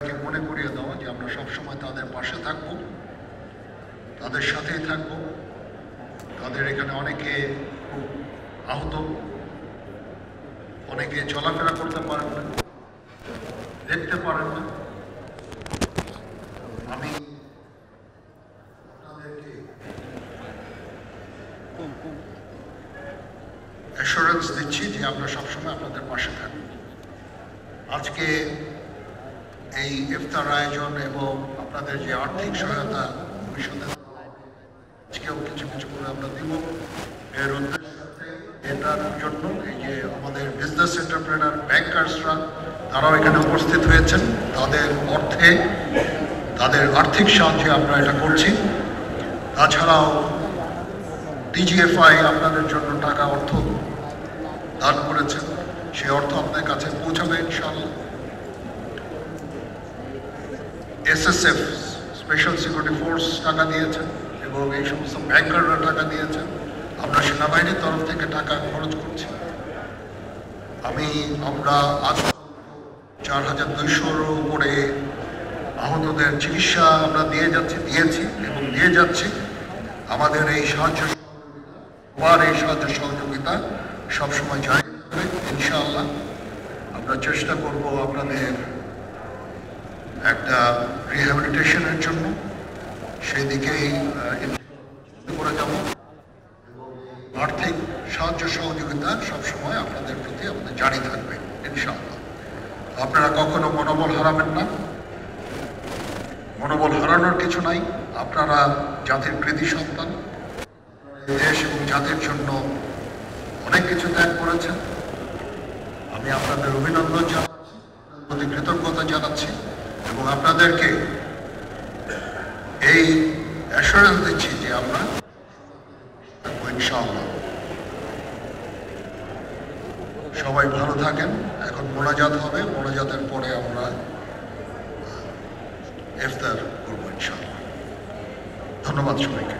মনে করিয়ে দেওয়া যে আমরা সবসময় তাদের পাশে থাকব, তাদের সাথেই থাকব। তাদের এখানে অনেকে খুব আহত, অনেকে চলাফেরা করতে পারেন না, দেখতে পারেন না। আমি আপনাদেরকে অ্যাসুরেন্স দিচ্ছি যে আমরা সবসময় আপনাদের পাশে থাকব। আজকে এই ইফতার আয়োজন এবং আপনাদের যে আর্থিক সহায়তা ভবিষ্যতে আজকেও কিছু কিছু করে আমরা দিব, এর উদ্দেশ্য এটার জন্য এই যে আমাদের বিজনেস এন্টারপ্রেনার ব্যাংকার্সরা তারাও এখানে উপস্থিত হয়েছেন। তাদের অর্থে, তাদের আর্থিক সাহায্যে আমরা এটা করছি। তাছাড়াও ডিজিএফআই আপনাদের জন্য টাকা অর্থ দান করেছেন, সেই অর্থ আপনার কাছে পৌঁছাবে ইনশাআল্লাহ। এসএসএফ স্পেশাল সিকিউরিটি ফোর্স টাকা দিয়েছেন এবং এই সমস্ত ব্যাংকাররা টাকা দিয়েছেন। আমরা সেনাবাহিনীর তরফ থেকে টাকা খরচ করছি। আমরা আজ 4200-র উপরে আহতদের চিকিৎসা আমরা দিয়েছি এবং দিয়ে যাচ্ছি। আমাদের এই সাহায্য সহযোগিতা সবসময় জারি থাকবে ইনশাআল্লাহ। আমরা চেষ্টা করব আপনাদের একটা রিহ্যাবিলিটেশনের জন্য, সেই দিকেই করে যাব। আর্থিক সাহায্য সহযোগিতা সবসময় আপনাদের প্রতি আমাদের জারি থাকবে ইনশাআল্লাহ। আপনারা কখনো মনোবল হারাবেন না, মনোবল হারানোর কিছু নাই। আপনারা জাতির কৃতি সন্তান, দেশ এবং জাতির জন্য অনেক কিছু ত্যাগ করেছেন। আমি আপনাদের অভিনন্দন জানাচ্ছি, প্রতি কৃতজ্ঞতা জানাচ্ছি এবং আপনাদেরকে এই অ্যাসুরেন্স দিচ্ছি যে আমরা ইনশাআল্লাহ। সবাই ভালো থাকেন। এখন মোনাজাত হবে, মোনাজাতের পরে আমরা ইফতার করবো ইনশাআল্লাহ। ধন্যবাদ সবাইকে।